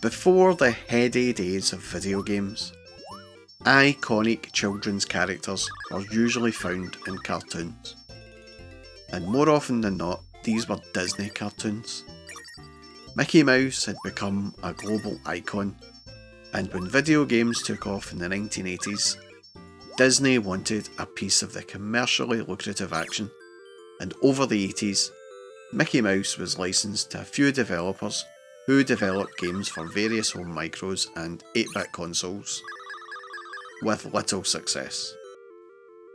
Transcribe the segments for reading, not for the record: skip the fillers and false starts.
Before the heady days of video games, iconic children's characters are usually found in cartoons. And more often than not, these were Disney cartoons. Mickey Mouse had become a global icon, and when video games took off in the 1980s, Disney wanted a piece of the commercially lucrative action, and over the 80s, Mickey Mouse was licensed to a few developers who developed games for various home micros and 8-bit consoles, with little success.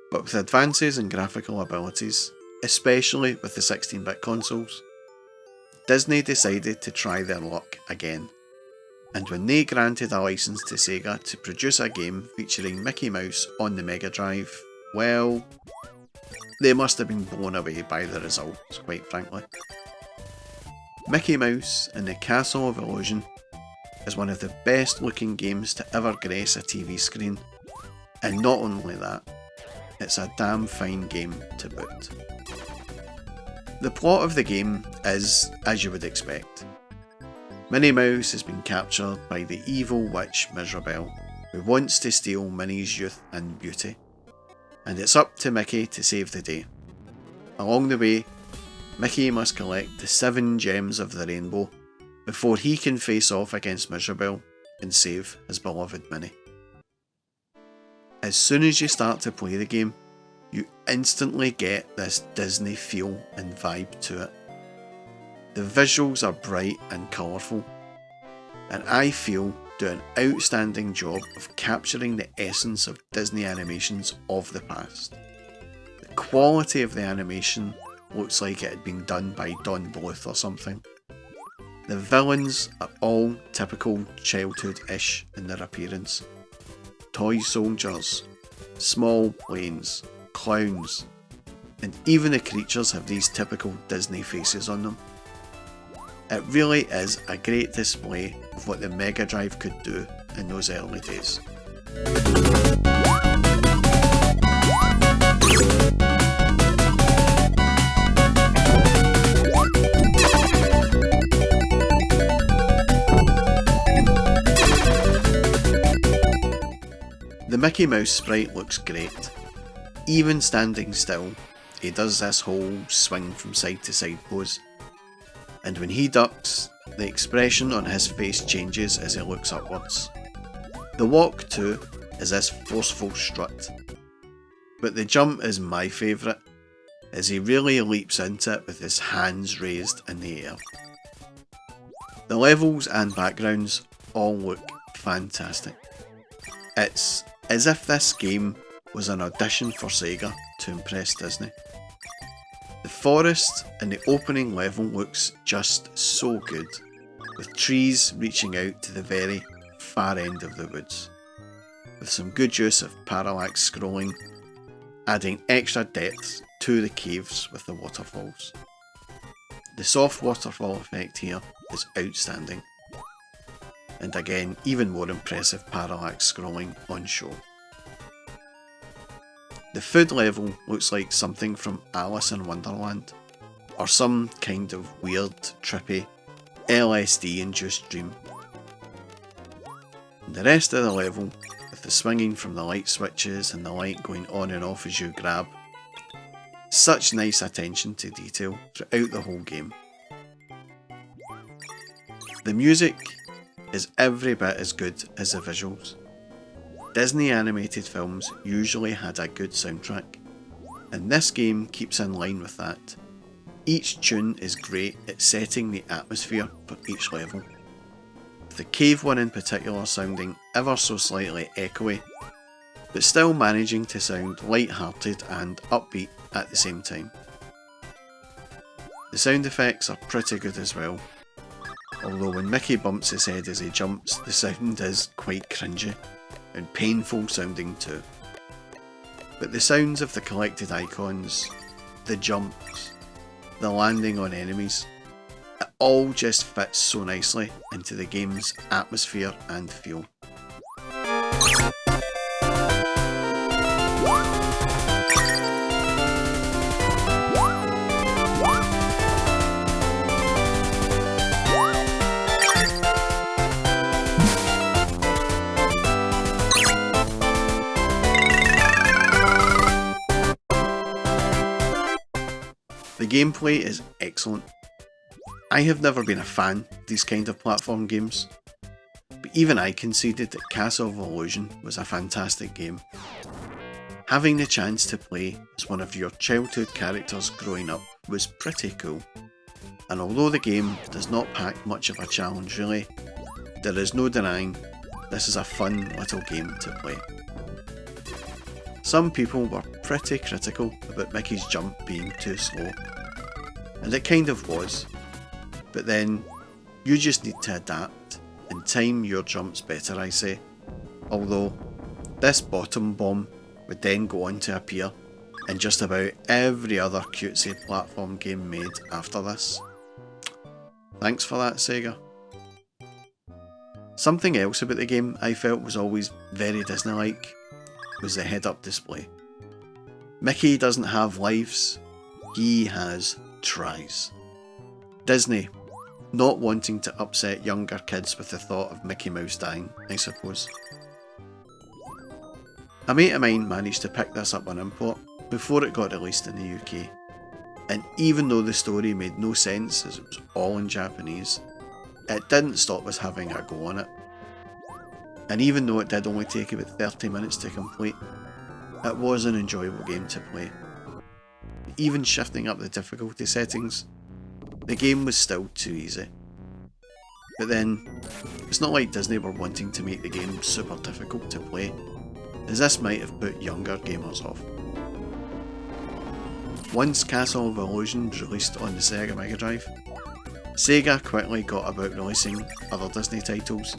But with advances in graphical abilities, especially with the 16-bit consoles, Disney decided to try their luck again, and when they granted a license to Sega to produce a game featuring Mickey Mouse on the Megadrive, well, they must have been blown away by the results, quite frankly. Mickey Mouse and the Castle of Illusion is one of the best looking games to ever grace a TV screen, and not only that, it's a damn fine game to boot. The plot of the game is, as you would expect. Minnie Mouse has been captured by the evil witch Mirabelle, who wants to steal Minnie's youth and beauty, and it's up to Mickey to save the day. Along the way, Mickey must collect the 7 gems of the rainbow before he can face off against Mirabelle and save his beloved Minnie. As soon as you start to play the game, you instantly get this Disney feel and vibe to it. The visuals are bright and colourful, and I feel do an outstanding job of capturing the essence of Disney animations of the past. The quality of the animation looks like it had been done by Don Bluth or something. The villains are all typical childhood-ish in their appearance. Toy soldiers, small planes, clowns, and even the creatures have these typical Disney faces on them. It really is a great display of what the Megadrive could do in those early days. The Mickey Mouse sprite looks great. Even standing still, he does this whole swing from side to side pose. And when he ducks, the expression on his face changes as he looks upwards. The walk too is this forceful strut. But the jump is my favourite, as he really leaps into it with his hands raised in the air. The levels and backgrounds all look fantastic. It's as if this game was an audition for Sega to impress Disney. The forest in the opening level looks just so good, with trees reaching out to the very far end of the woods, with some good use of parallax scrolling, adding extra depth to the caves with the waterfalls. The soft waterfall effect here is outstanding, and again even more impressive parallax scrolling on show. The food level looks like something from Alice in Wonderland, or some kind of weird, trippy, LSD-induced dream. And the rest of the level, with the swinging from the light switches and the light going on and off as you grab, such nice attention to detail throughout the whole game. The music is every bit as good as the visuals. Disney animated films usually had a good soundtrack, and this game keeps in line with that. Each tune is great at setting the atmosphere for each level, with the cave one in particular sounding ever so slightly echoey, but still managing to sound light-hearted and upbeat at the same time. The sound effects are pretty good as well, although when Mickey bumps his head as he jumps, the sound is quite cringy and painful sounding too. But the sounds of the collected icons, the jumps, the landing on enemies, it all just fits so nicely into the game's atmosphere and feel. The gameplay is excellent. I have never been a fan of these kind of platform games, but even I conceded that Castle of Illusion was a fantastic game. Having the chance to play as one of your childhood characters growing up was pretty cool, and although the game does not pack much of a challenge really, there is no denying this is a fun little game to play. Some people were pretty critical about Mickey's jump being too slow, and it kind of was, but then you just need to adapt and time your jumps better, I say. Although this bottom bomb would then go on to appear in just about every other cutesy platform game made after this. Thanks for that, Sega. Something else about the game I felt was always very Disney-like was the head-up display. Mickey doesn't have lives, he has tries. Disney, not wanting to upset younger kids with the thought of Mickey Mouse dying, I suppose. A mate of mine managed to pick this up on import before it got released in the UK, and even though the story made no sense as it was all in Japanese, it didn't stop us having a go on it. And even though it did only take about 30 minutes to complete, it was an enjoyable game to play. Even shifting up the difficulty settings, the game was still too easy. But then, it's not like Disney were wanting to make the game super difficult to play, as this might have put younger gamers off. Once Castle of Illusion was released on the Sega Megadrive, Sega quickly got about releasing other Disney titles,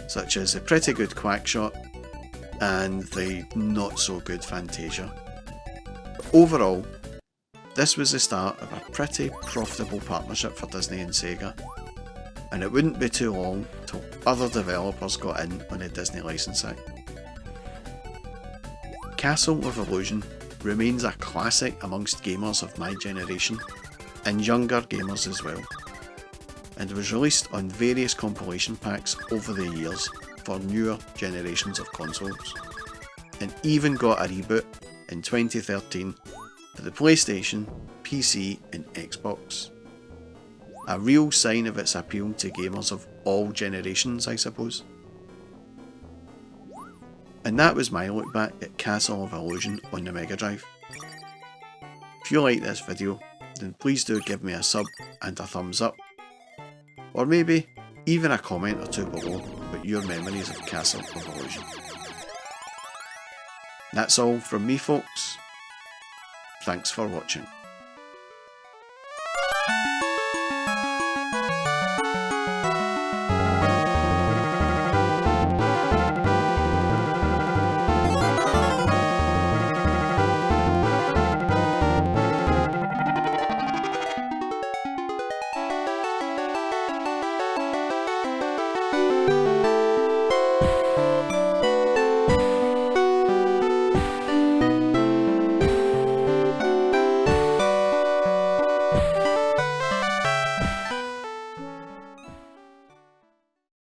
such as the pretty good Quackshot and the not so good Fantasia. But overall, this was the start of a pretty profitable partnership for Disney and Sega, and it wouldn't be too long till other developers got in on the Disney licensing. Castle of Illusion remains a classic amongst gamers of my generation, and younger gamers as well, and was released on various compilation packs over the years for newer generations of consoles, and even got a reboot in 2013 for the PlayStation, PC and Xbox. A real sign of its appeal to gamers of all generations, I suppose. And that was my look back at Castle of Illusion on the Mega Drive. If you like this video, then please do give me a sub and a thumbs up, or maybe even a comment or two below about your memories of Castle of Illusion. That's all from me, folks. Thanks for watching.